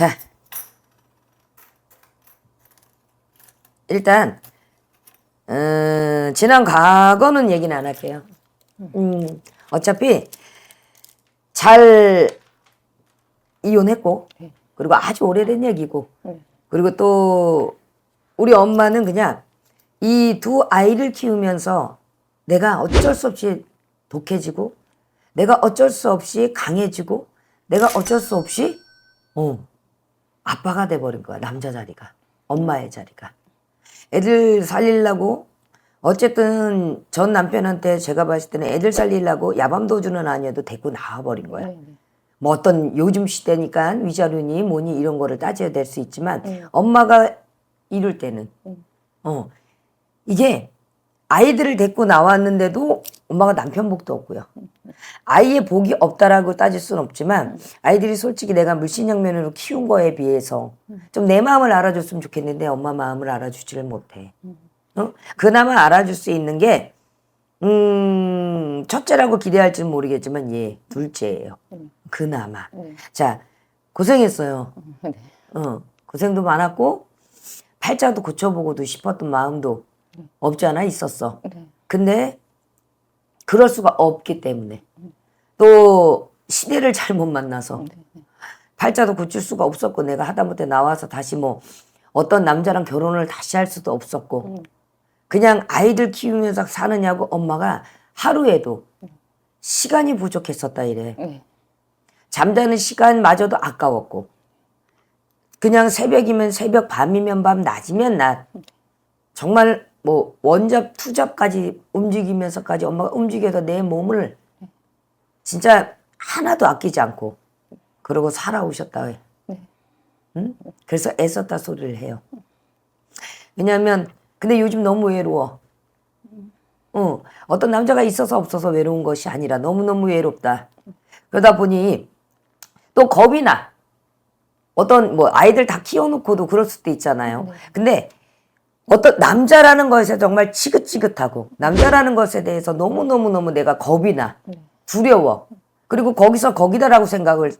자, 일단 지난 과거는 얘기는 안 할게요. 어차피 잘 이혼했고 그리고 아주 오래된 얘기고 그리고 또 우리 엄마는 그냥 이 두 아이를 키우면서 내가 어쩔 수 없이 독해지고 내가 어쩔 수 없이 강해지고 내가 어쩔 수 없이 아빠가 돼버린 거야. 남자 자리가. 엄마의 자리가. 애들 살리려고 어쨌든 전 남편한테 제가 봤을 때는 애들 살리려고 야밤도주는 아니어도 데리고 나와버린 거야. 뭐 어떤 요즘 시대니까 위자료니 뭐니 이런 거를 따져야 될 수 있지만 엄마가 이럴 때는 이게 아이들을 데리고 나왔는데도 엄마가 남편 복도 없고요. 아이의 복이 없다라고 따질 수는 없지만 아이들이 솔직히 내가 물신양면으로 키운 거에 비해서 좀 내 마음을 알아줬으면 좋겠는데 엄마 마음을 알아주지를 못해. 그나마 알아줄 수 있는 게 첫째라고 기대할지는 모르겠지만 얘 둘째예요. 그나마. 자, 고생했어요. 고생도 많았고 팔자도 고쳐보고도 싶었던 마음도 없지 않아 있었어. 근데 그럴 수가 없기 때문에 또 시대를 잘못 만나서 팔자도 고칠 수가 없었고 내가 하다못해 나와서 다시 뭐 어떤 남자랑 결혼을 다시 할 수도 없었고 그냥 아이들 키우면서 사느냐고 엄마가 하루에도 시간이 부족했었다 이래. 잠자는 시간마저도 아까웠고 그냥 새벽이면 새벽, 밤이면 밤, 낮이면 낮. 정말 뭐 원잡, 투잡까지 움직이면서까지 엄마가 움직여서 내 몸을 진짜 하나도 아끼지 않고 그러고 살아오셨다 해. 응? 그래서 애썼다 소리를 해요. 왜냐하면 근데 요즘 너무 외로워. 어떤 남자가 있어서 없어서 외로운 것이 아니라 너무너무 외롭다. 그러다 보니 또 겁이 나. 어떤 뭐 아이들 다 키워놓고도 그럴 수도 있잖아요. 근데 어떤 남자라는 것에 정말 지긋지긋하고 남자라는 것에 대해서 너무너무너무 내가 겁이 나. 두려워. 그리고 거기서 거기다라고 생각을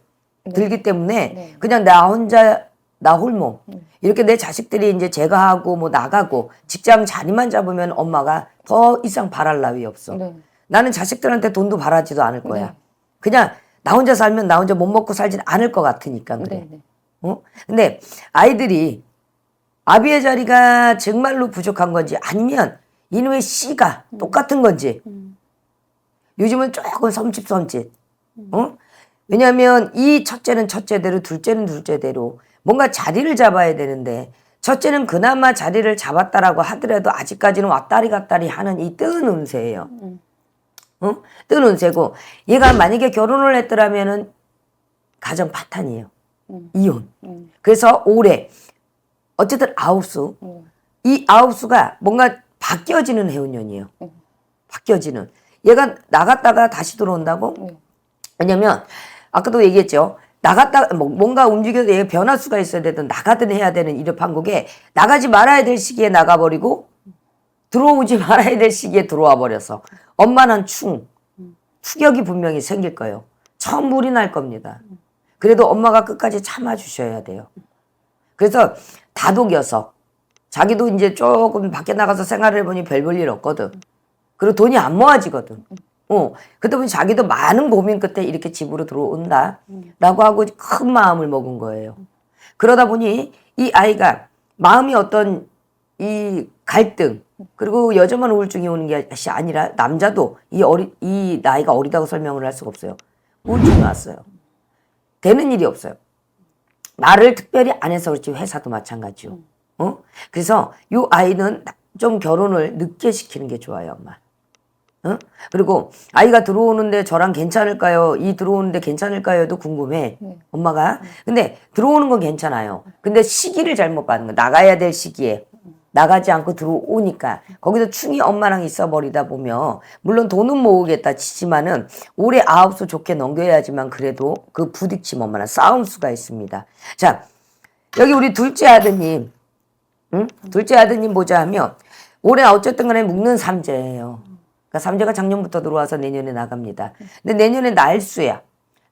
들기 때문에 그냥 나 혼자 나 홀몸 이렇게 내 자식들이 이제 제가 하고 뭐 나가고 직장 자리만 잡으면 엄마가 더 이상 바랄 나위 없어. 나는 자식들한테 돈도 바라지도 않을 거야. 그냥 나 혼자 살면 나 혼자 못 먹고 살진 않을 것 같으니까 그래. 근데 아이들이 아비의 자리가 정말로 부족한 건지 아니면 이놈의 씨가 똑같은 건지 요즘은 조금 섬찟. 왜냐하면 이 첫째는 첫째대로 둘째는 둘째대로 뭔가 자리를 잡아야 되는데 첫째는 그나마 자리를 잡았다라고 하더라도 아직까지는 왔다리 갔다리 하는 이 뜬 운세예요. 뜬 운세고 얘가 만약에 결혼을 했더라면은 가정 파탄이에요. 이혼. 그래서 올해 어쨌든 아홉수 이 아홉수가 뭔가 바뀌어지는 해운년이에요. 바뀌어지는. 얘가 나갔다가 다시 들어온다고? 왜냐면 아까도 얘기했죠. 나갔다 뭔가 움직여서 얘가 변화수가 있어야 되든 나가든 해야 되는 이런 판국에 나가지 말아야 될 시기에 나가버리고 들어오지 말아야 될 시기에 들어와 버려서 엄마는 추격이 분명히 생길 거예요. 천불이 날 겁니다. 그래도 엄마가 끝까지 참아주셔야 돼요. 그래서 다독여서 자기도 이제 조금 밖에 나가서 생활을 해보니 별 볼 일 없거든. 그리고 돈이 안 모아지거든. 그러다 보니 자기도 많은 고민 끝에 이렇게 집으로 들어온다 라고 하고 큰 마음을 먹은 거예요. 그러다 보니 이 아이가 마음이 어떤 이 갈등 그리고 여자만 우울증이 오는 것이 아니라 남자도 이 나이가 어리다고 설명을 할 수가 없어요. 우울증이 왔어요. 되는 일이 없어요. 말을 특별히 안 해서 그렇지 회사도 마찬가지요. 그래서 이 아이는 좀 결혼을 늦게 시키는 게 좋아요, 엄마. 그리고 아이가 들어오는데 저랑 괜찮을까요? 이 들어오는데 괜찮을까요?도 궁금해. 엄마가. 근데 들어오는 건 괜찮아요. 근데 시기를 잘못 받는 거. 나가야 될 시기에 나가지 않고 들어오니까 거기서 충이 엄마랑 있어 버리다 보면 물론 돈은 모으겠다 치지만은 올해 아홉수 좋게 넘겨야지만 그래도 그 부딪힘 엄마랑 싸움 수가 있습니다. 자, 여기 우리 둘째 아드님, 둘째 아드님 보자 하면 올해 어쨌든 간에 묵는 삼재예요. 그러니까 삼재가 작년부터 들어와서 내년에 나갑니다. 근데 내년에 날수야.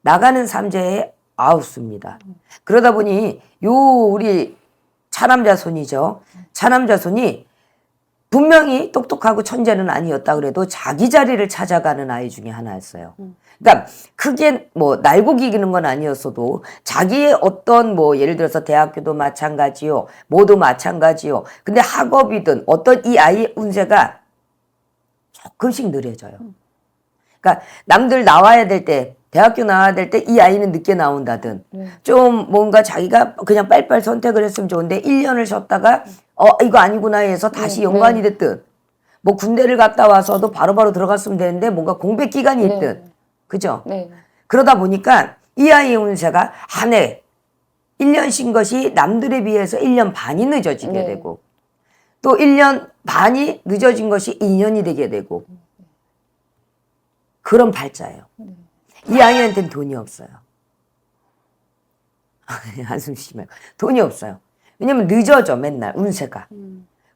나가는 삼재에 아웃수입니다. 그러다 보니 요 우리 차남자손이죠. 차남자손이 분명히 똑똑하고 천재는 아니었다 그래도 자기 자리를 찾아가는 아이 중에 하나였어요. 그러니까 크게 뭐 날고 기기는 건 아니었어도 자기의 어떤 뭐 예를 들어서 대학교도 마찬가지요. 뭐도 마찬가지요. 근데 학업이든 어떤 이 아이의 운세가 조금씩 느려져요. 그러니까 남들 나와야 될 때 대학교 나와야 될 때 이 아이는 늦게 나온다든 좀 뭔가 자기가 그냥 빨리빨리 선택을 했으면 좋은데 1년을 쉬었다가 이거 아니구나 해서 다시 연관이 됐든 뭐 군대를 갔다 와서도 바로바로 들어갔으면 되는데 뭔가 공백 기간이 있든 그죠? 그러다 보니까 이 아이의 운세가 한 해 1년 쉰 것이 남들에 비해서 1년 반이 늦어지게 되고 또 1년 반이 늦어진 것이 2년이 되게 되고 그런 발자예요. 이 아이한테는 돈이 없어요. 한숨 쉬면 돈이 없어요. 왜냐면 늦어져 맨날 운세가.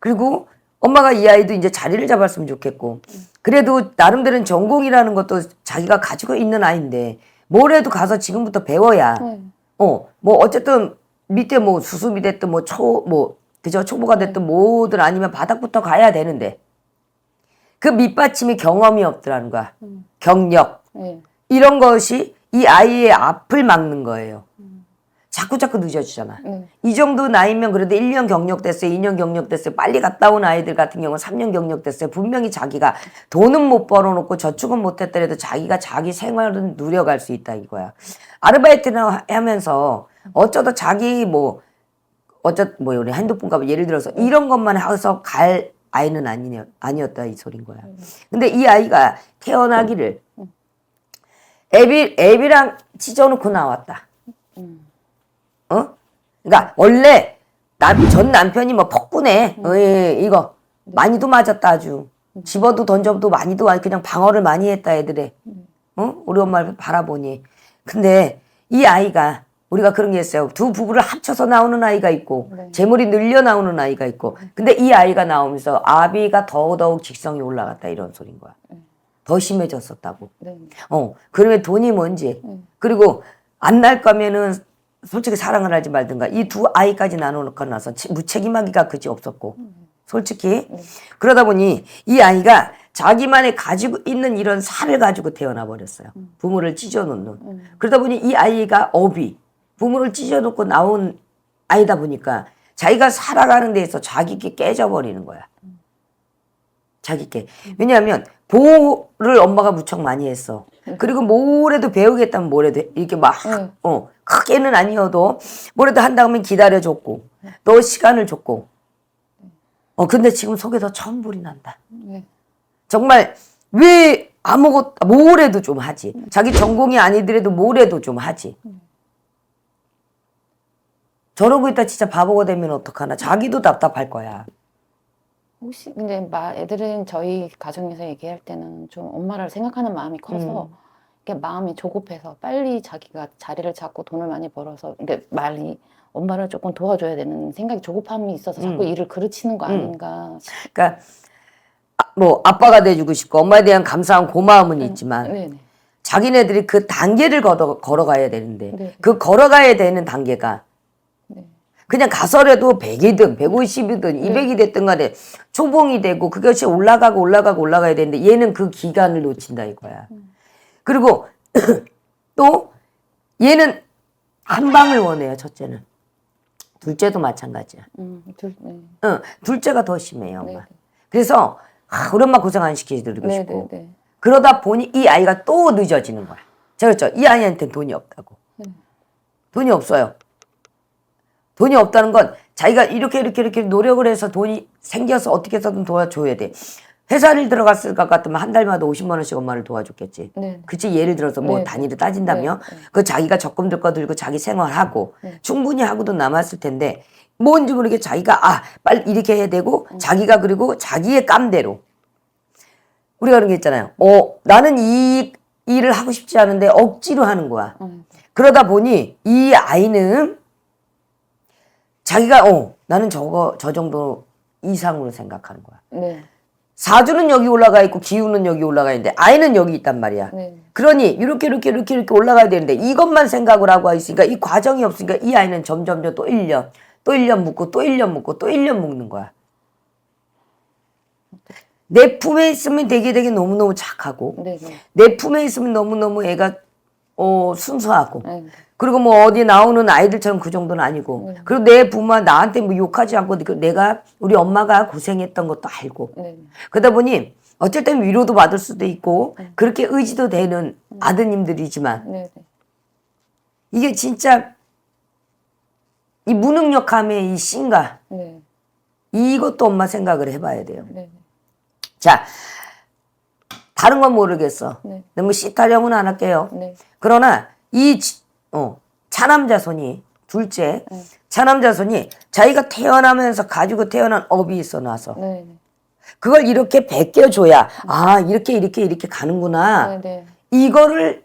그리고 엄마가 이 아이도 이제 자리를 잡았으면 좋겠고 그래도 나름대로는 전공이라는 것도 자기가 가지고 있는 아이인데 뭐래도 가서 지금부터 배워야 뭐 어쨌든 밑에 뭐 수습이 됐든 그저 초보가 됐든 뭐든 아니면 바닥부터 가야 되는데 그 밑받침이 경험이 없더라는 거야. 경력. 이런 것이 이 아이의 앞을 막는 거예요. 자꾸 늦어지잖아. 이 정도 나이면 그래도 1년 경력 됐어요. 2년 경력 됐어요. 빨리 갔다 온 아이들 같은 경우는 3년 경력 됐어요. 분명히 자기가 돈은 못 벌어놓고 저축은 못했더라도 자기가 자기 생활은 누려갈 수 있다 이거야. 아르바이트를 하면서 어쩌다 자기 우리 핸드폰 값 예를 들어서 이런 것만 해서 갈 아이는 아니었다 이 소린 거야. 근데 이 아이가 태어나기를 애비랑 찢어놓고 나왔다. 그러니까 원래 전 남편이 뭐 폭군해. 이거 많이도 맞았다 아주. 집어도 던져도 많이도 그냥 방어를 많이 했다 애들에. 우리 엄마를 바라보니. 근데 이 아이가 우리가 그런 게 있어요. 두 부부를 합쳐서 나오는 아이가 있고 재물이 늘려 나오는 아이가 있고 근데 이 아이가 나오면서 아비가 더더욱 직성이 올라갔다 이런 소린 거야. 더 심해졌었다고. 그러면 돈이 뭔지 그리고 안 날 거면은 솔직히 사랑을 하지 말든가 이 두 아이까지 나눠놓고 나서 무책임하기가 그지 없었고 솔직히 그러다 보니 이 아이가 자기만의 가지고 있는 이런 살을 가지고 태어나 버렸어요. 부모를 찢어놓는. 그러다 보니 이 아이가 부모를 찢어놓고 나온 아이다 보니까 자기가 살아가는 데에서 자기께 깨져버리는 거야. 자기께. 왜냐하면 보호를 엄마가 무척 많이 했어. 그리고 뭐래도 배우겠다면 뭐래도 이렇게 막 크게는 아니어도 뭐래도 한다면 기다려줬고 또 시간을 줬고 근데 지금 속에서 천불이 난다. 정말 왜 뭐래도 좀 하지. 자기 전공이 아니더라도 뭐래도 좀 하지. 저러고 있다 진짜 바보가 되면 어떡하나. 자기도 답답할 거야. 혹시 근데 애들은 저희 가정에서 얘기할 때는 좀 엄마를 생각하는 마음이 커서 이렇게 마음이 조급해서 빨리 자기가 자리를 잡고 돈을 많이 벌어서 이게 말이 엄마를 조금 도와줘야 되는 생각이 조급함이 있어서 자꾸 일을 그르치는 거 아닌가. 그러니까 뭐 아빠가 돼주고 싶고 엄마에 대한 감사한 고마움은 있지만 자기네들이 그 단계를 걸어가야 되는데 그 걸어가야 되는 단계가 그냥 가서라도 100이든 150이든 200이 됐든 간에 초봉이 되고 그것이 올라가야 되는데 얘는 그 기간을 놓친다 이거야. 그리고 또 얘는 한 방을 원해요. 첫째는. 둘째도 마찬가지야. 둘째가 더 심해요. 엄마. 그래서 우리 엄마 고생 안 시켜드리고 싶고 그러다 보니 이 아이가 또 늦어지는 거야. 제가 그랬죠. 이 아이한테는 돈이 없다고. 돈이 없어요. 돈이 없다는 건 자기가 이렇게 노력을 해서 돈이 생겨서 어떻게 해서든 도와줘야 돼. 회사를 들어갔을 것 같으면 한 달마다 50만 원씩 엄마를 도와줬겠지. 그치? 예를 들어서 뭐 단위를 따진다면 그 자기가 적금 들 거 들고 자기 생활하고 충분히 하고도 남았을 텐데 뭔지 모르게 자기가 빨리 이렇게 해야 되고 자기가 그리고 자기의 깜대로 우리가 그런 게 있잖아요. 나는 이 일을 하고 싶지 않은데 억지로 하는 거야. 그러다 보니 이 아이는 자기가 나는 저 정도 이상으로 생각하는 거야. 사주는 여기 올라가 있고 기운은 여기 올라가 있는데 아이는 여기 있단 말이야. 네. 그러니 이렇게 올라가야 되는데 이것만 생각을 하고 있으니까 이 과정이 없으니까 이 아이는 점점 또 1년, 또 1년 묵고 또 1년 묵고 또 1년 묵는 거야. 내 품에 있으면 되게 너무너무 착하고 네. 네. 내 품에 있으면 너무너무 애가 순수하고 네. 그리고 뭐 어디 나오는 아이들처럼 그 정도는 아니고 그리고 내 부모가 나한테 뭐 욕하지 않고 내가 우리 엄마가 고생했던 것도 알고 네. 그러다 보니 어쩔 땐 위로도 받을 수도 있고 그렇게 의지도 되는 아드님들이지만 네. 네. 이게 진짜 이 무능력함의 이 신가 네. 이것도 엄마 생각을 해봐야 돼요. 네. 자, 다른 건 모르겠어. 네. 너무 씨타령은 안 할게요. 네. 그러나 이 차남자손이 둘째 차남자손이 자기가 태어나면서 가지고 태어난 업이 있어 놔서 네. 그걸 이렇게 베껴줘야 아 이렇게 가는구나. 네. 네. 이거를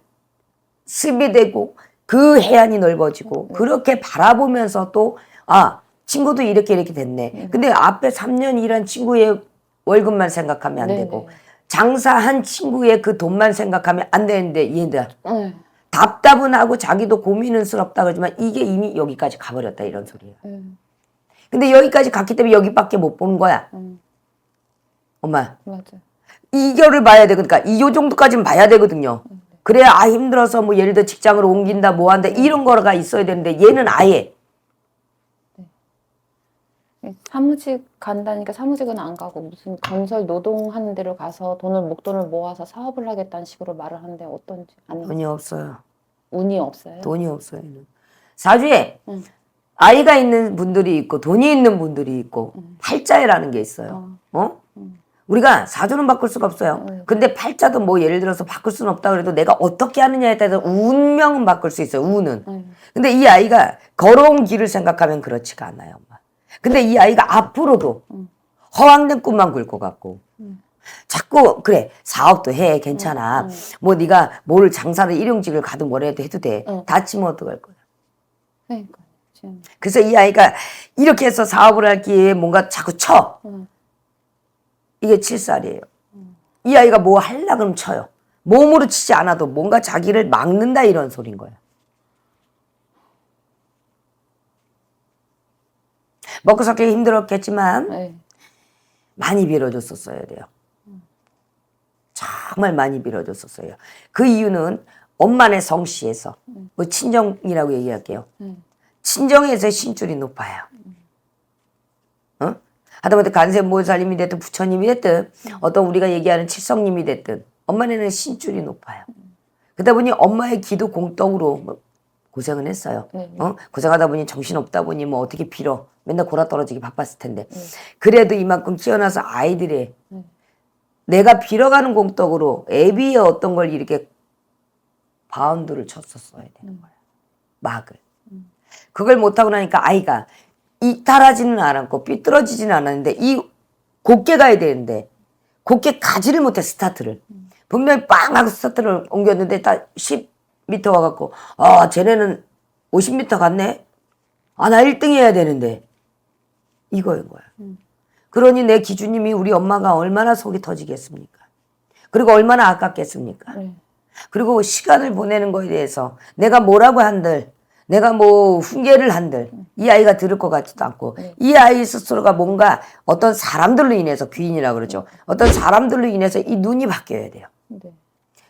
습이 되고 그 해안이 넓어지고 그렇게 바라보면서 또 아 친구도 이렇게 됐네. 근데 앞에 3년 일한 친구의 월급만 생각하면 안 네, 되고 네. 장사한 친구의 그 돈만 생각하면 안 되는데 얘들 네. 답답은 하고 자기도 고민은 스럽다 그러지만 이게 이미 여기까지 가버렸다 이런 소리예요. 근데 여기까지 갔기 때문에 여기밖에 못 보는 거야. 엄마 맞아요. 이거를 봐야 돼. 그러니까 이 정도까지는 봐야 되거든요. 그래야 아 힘들어서 뭐 예를 들어 직장을 옮긴다 뭐 한다 이런 거가 있어야 되는데 얘는 아예 사무직 간다니까 사무직은 안 가고 무슨 건설 노동하는 데로 가서 목돈을 모아서 사업을 하겠다는 식으로 말을 하는데 어떤지 아니 돈이 없어요. 운이 없어요. 돈이 없어요. 얘는. 사주에 응. 아이가 있는 분들이 있고 돈이 있는 분들이 있고 팔자라는 게 있어요. 우리가 사주는 바꿀 수가 없어요. 근데 팔자도 뭐 예를 들어서 바꿀 수는 없다 그래도 내가 어떻게 하느냐에 따라서 운명은 바꿀 수 있어요. 운은. 근데 이 아이가 걸어온 길을 생각하면 그렇지가 않아요. 엄마. 근데 이 아이가 앞으로도 허황된 꿈만 꿀 것 같고 자꾸 그래 사업도 해 괜찮아. 뭐 네가 뭘 장사를 일용직을 가든 뭐라도 해도 돼. 다치면 어떡할 거야. 그러니까 지금 그래서 이 아이가 이렇게 해서 사업을 할 기회에 뭔가 자꾸 쳐. 이게 7살이에요. 이 아이가 뭐 하려고 그러면 쳐요. 몸으로 치지 않아도 뭔가 자기를 막는다 이런 소린 거야. 먹고 살기 힘들었겠지만 네. 많이 빌어줬었어야 돼요. 정말 많이 빌어줬었어요. 그 이유는 엄마네 성씨에서 뭐 친정이라고 얘기할게요. 친정에서 신줄이 높아요. 하다못해 간세모살님이 됐든 부처님이 됐든 어떤 우리가 얘기하는 칠성님이 됐든 엄마네는 신줄이 높아요. 그러다 보니 엄마의 기도 공덕으로 뭐 고생은 했어요. 고생하다 보니 정신없다 보니 뭐 어떻게 빌어. 맨날 골아떨어지기 바빴을 텐데. 그래도 이만큼 키워놔서 아이들의 내가 빌어가는 공덕으로 애비의 어떤 걸 이렇게 바운드를 쳤었어야 되는 거예요. 막을. 그걸 못하고 나니까 아이가 이탈하지는 않았고 삐뚤어지지는 않았는데 이 곱게 가야 되는데 곱게 가지를 못해 스타트를. 분명히 빵 하고 스타트를 옮겼는데 다 10m 와갖고 쟤네는 50m 갔네? 나 1등 해야 되는데 이거인 거야. 그러니 내 기준님이 우리 엄마가 얼마나 속이 터지겠습니까? 그리고 얼마나 아깝겠습니까? 그리고 시간을 보내는 거에 대해서 내가 뭐라고 한들 내가 뭐 훈계를 한들 이 아이가 들을 것 같지도 않고 이 아이 스스로가 뭔가 어떤 사람들로 인해서 귀인이라고 그러죠. 어떤 사람들로 인해서 이 눈이 바뀌어야 돼요. 네.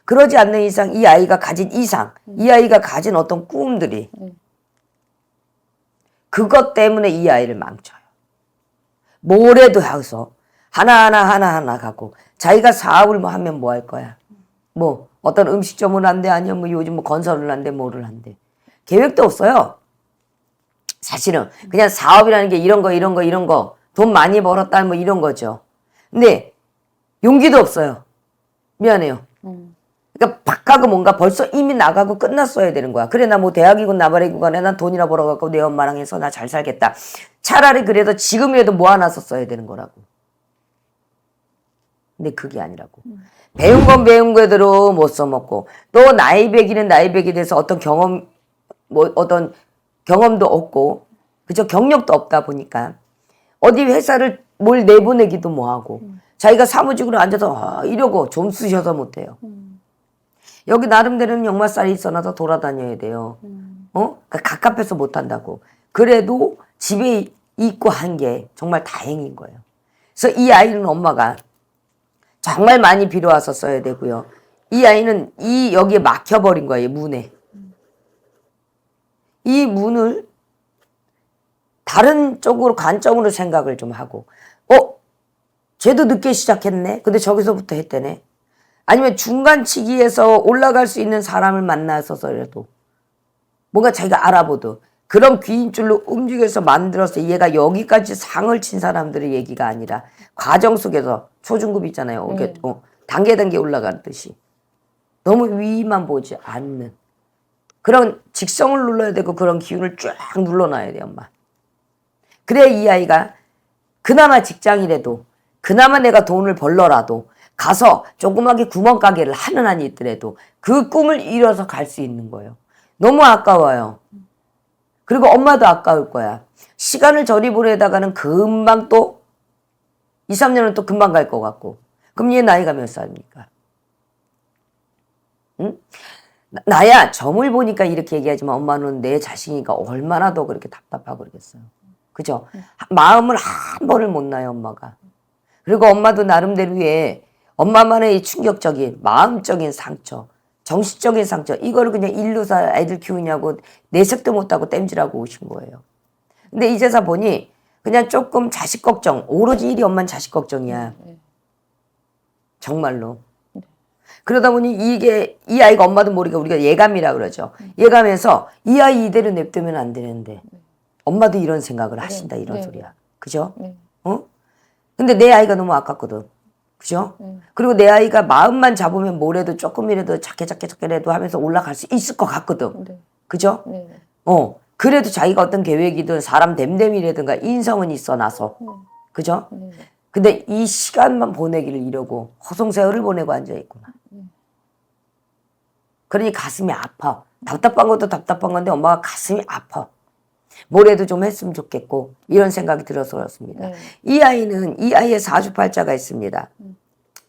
그러지 않는 이상 이 아이가 가진 이상 이 아이가 가진 어떤 꿈들이 그것 때문에 이 아이를 망쳐요. 뭐래도 해서 하나하나 가고 자기가 사업을 뭐 하면 뭐 할 거야. 뭐 어떤 음식점을 한대 아니면 뭐 요즘 뭐 건설을 한대 뭐를 한대. 계획도 없어요. 사실은 그냥 사업이라는 게 이런 거 돈 많이 벌었다 뭐 이런 거죠. 근데 용기도 없어요. 미안해요. 그러니까 팍 하고 뭔가 벌써 이미 나가고 끝났어야 되는 거야. 그래 나 뭐 대학이고 나발이고 간에 난 돈이나 벌어갖고 내 엄마랑 해서 나 잘 살겠다. 차라리 그래도 지금이라도 모아놨었어야 되는 거라고. 근데 그게 아니라고. 배운 건 배운 거대로 못 써먹고 또 나이백이는 나이백이 돼서 어떤 어떤 경험도 없고 그죠? 경력도 없다 보니까 어디 회사를 뭘 내보내기도 뭐하고 자기가 사무직으로 앉아서 이러고 좀 쓰셔서 못해요. 여기 나름대로는 역마살이 있어놔서 돌아다녀야 돼요. 그러니까 갑갑해서 못한다고. 그래도 집에 있고 한 게 정말 다행인 거예요. 그래서 이 아이는 엄마가 정말 많이 빌어와서 써야 되고요. 이 아이는 여기에 막혀버린 거예요. 문에. 이 문을 다른 쪽으로 관점으로 생각을 좀 하고 쟤도 늦게 시작했네. 근데 저기서부터 했대네. 아니면 중간치기에서 올라갈 수 있는 사람을 만나서라도 뭔가 자기가 알아보도 그런 귀인줄로 움직여서 만들어서 얘가 여기까지 상을 친 사람들의 얘기가 아니라 과정 속에서 초중급 있잖아요. 이렇게 단계 올라가듯이 너무 위만 보지 않는 그런 직성을 눌러야 되고 그런 기운을 쫙 눌러놔야 돼요, 엄마. 그래야 이 아이가 그나마 직장이라도 그나마 내가 돈을 벌러라도 가서 조그맣게 구멍가게를 하는 한이 있더라도 그 꿈을 이뤄서 갈 수 있는 거예요. 너무 아까워요. 그리고 엄마도 아까울 거야. 시간을 저리 보내다가는 금방 또 2, 3년은 또 금방 갈 것 같고. 그럼 얘 나이가 몇 살입니까? 응? 나야 점을 보니까 이렇게 얘기하지만 엄마는 내 자식이니까 얼마나 더 그렇게 답답하고 그러겠어요. 그죠? 마음을 한 번을 못 놔요, 엄마가. 그리고 엄마도 나름대로의 엄마만의 충격적인 마음적인 상처, 정신적인 상처, 이거를 그냥 일루사 애들 키우냐고 내색도 못하고 땜질하고 오신 거예요. 근데 이제서 보니 그냥 조금 자식 걱정, 오로지 일이 엄마는 자식 걱정이야. 정말로. 그러다 보니 이 아이가 엄마도 모르게 우리가 예감이라 그러죠. 예감해서 이 아이 이대로 냅두면 안 되는데 엄마도 이런 생각을 하신다 이런 소리야. 그죠? 근데 내 아이가 너무 아깝거든. 그죠? 그리고 내 아이가 마음만 잡으면 뭐래도 조금이라도 작게라도 하면서 올라갈 수 있을 것 같거든. 그죠? 그래도 자기가 어떤 계획이든 사람 됨됨이라든가 인성은 있어 놔서. 그죠? 근데 이 시간만 보내기를 이러고 허송세월을 보내고 앉아있구나. 그러니 가슴이 아파. 답답한 것도 답답한 건데 엄마가 가슴이 아파. 뭐래도 좀 했으면 좋겠고 이런 생각이 들어서 그렇습니다. 이 아이의 사주팔자가 있습니다.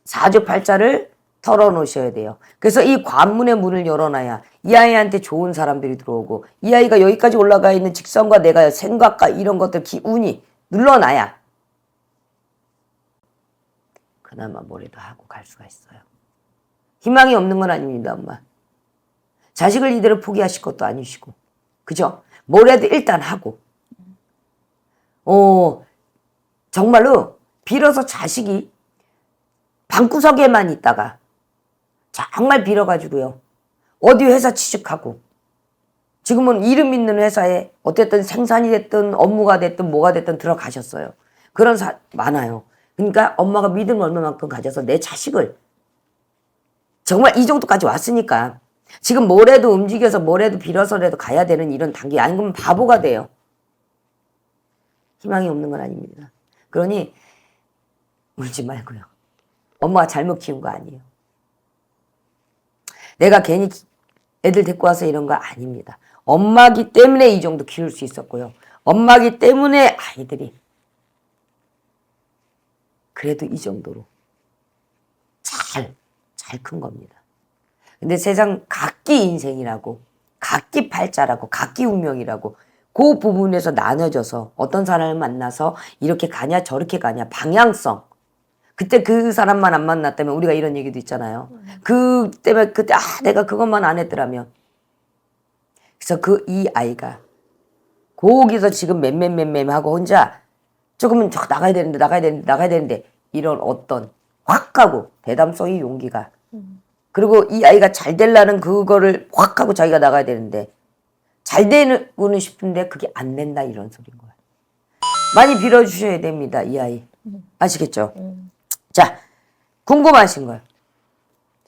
사주팔자를 털어놓으셔야 돼요. 그래서 이 관문의 문을 열어놔야 이 아이한테 좋은 사람들이 들어오고 이 아이가 여기까지 올라가 있는 직성과 내가 생각과 이런 것들 기운이 눌러놔야 그나마 뭐래도 하고 갈 수가 있어요. 희망이 없는 건 아닙니다, 엄마. 자식을 이대로 포기하실 것도 아니시고 그죠? 뭐래도 일단 하고 정말로 빌어서 자식이 방구석에만 있다가 정말 빌어가지고요. 어디 회사 취직하고 지금은 이름 있는 회사에 어쨌든 생산이 됐든 업무가 됐든 뭐가 됐든 들어가셨어요. 그런 많아요. 그러니까 엄마가 믿음 얼마만큼 가져서 내 자식을 정말 이 정도까지 왔으니까 지금 뭐래도 움직여서 뭐래도 빌어서라도 가야 되는 이런 단계 아니면 바보가 돼요. 희망이 없는 건 아닙니다. 그러니 울지 말고요. 엄마가 잘못 키운 거 아니에요. 내가 괜히 애들 데리고 와서 이런 거 아닙니다. 엄마기 때문에 이 정도 키울 수 있었고요. 엄마기 때문에 아이들이 그래도 이 정도로 잘 큰 겁니다. 근데 세상 각기 인생이라고 각기 팔자라고 각기 운명이라고 그 부분에서 나눠져서 어떤 사람을 만나서 이렇게 가냐 저렇게 가냐 방향성 그때 그 사람만 안 만났다면 우리가 이런 얘기도 있잖아요. 그 때문에 그때 내가 그것만 안 했더라면 그래서 이 아이가 거기서 지금 맴하고 혼자 조금은 나가야 되는데 이런 어떤 확 하고 대담성이 용기가 그리고 이 아이가 잘 되려는 그거를 확 하고 자기가 나가야 되는데 잘 되고는 싶은데 그게 안 된다 이런 소리인 거야. 많이 빌어주셔야 됩니다. 이 아이. 아시겠죠? 자, 궁금하신 거예요.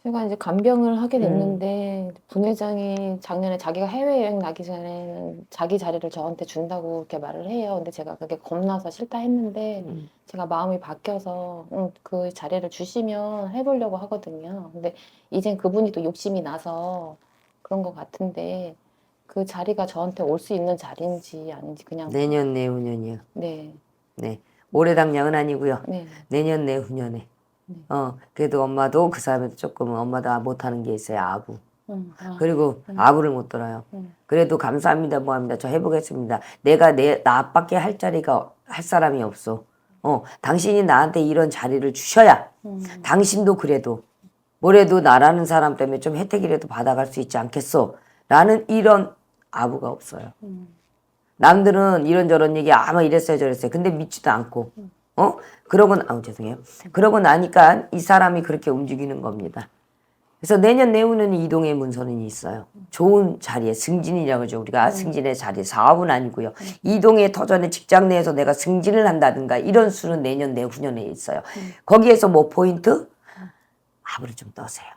제가 이제 간병을 하게 됐는데 분회장이 작년에 자기가 해외여행 나기 전에는 자기 자리를 저한테 준다고 이렇게 말을 해요. 근데 제가 그게 겁나서 싫다 했는데 제가 마음이 바뀌어서 그 자리를 주시면 해보려고 하거든요. 근데 이젠 그분이 또 욕심이 나서 그런 것 같은데 그 자리가 저한테 올 수 있는 자리인지 아닌지 그냥 내년 내후년이요. 네. 네. 올해 당장은 아니고요. 네. 내년 내후년에 그래도 엄마도 그 사람한테 조금 엄마도 못하는 게 있어요. 아부. 그리고 음. 아부를 못 들어요. 그래도 감사합니다, 뭐합니다. 저 해보겠습니다. 내가 나밖에 할 자리가, 할 사람이 없어. 당신이 나한테 이런 자리를 주셔야 당신도 그래도 뭐래도 나라는 사람 때문에 좀 혜택이라도 받아갈 수 있지 않겠어? 라는 이런 아부가 없어요. 남들은 이런저런 얘기 아마 이랬어요 저랬어요. 근데 믿지도 않고 죄송해요. 그러고 나니까 이 사람이 그렇게 움직이는 겁니다. 그래서 내년 내후년 이동의 문서는 있어요. 좋은 자리에 승진이라고 그러죠. 우리가 승진의 자리, 사업은 아니고요. 이동의 터전에 직장 내에서 내가 승진을 한다든가 이런 수는 내년 내후년에 있어요. 거기에서 뭐 포인트? 아부를 좀 떠세요.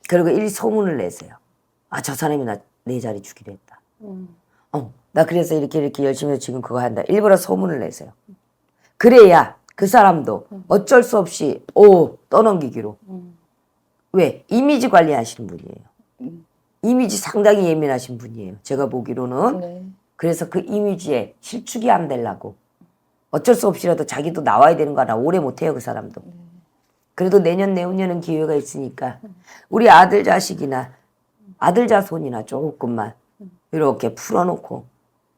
그리고 일 소문을 내세요. 아, 저 사람이 내 자리 주기로 했다. 나 그래서 이렇게 열심히 해서 지금 그거 한다. 일부러 소문을 내세요. 그래야 그 사람도 어쩔 수 없이 떠넘기기로. 왜? 이미지 관리하시는 분이에요. 이미지 상당히 예민하신 분이에요. 제가 보기로는. 네. 그래서 그 이미지에 실축이 안 되려고 어쩔 수 없이라도 자기도 나와야 되는 거 하나 오래 못해요. 그 사람도. 그래도 내년 내후년은 기회가 있으니까 우리 아들 자식이나 아들 자손이나 조금만 이렇게 풀어놓고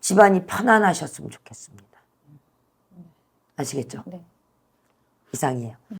집안이 편안하셨으면 좋겠습니다. 아시겠죠? 네. 이상이에요.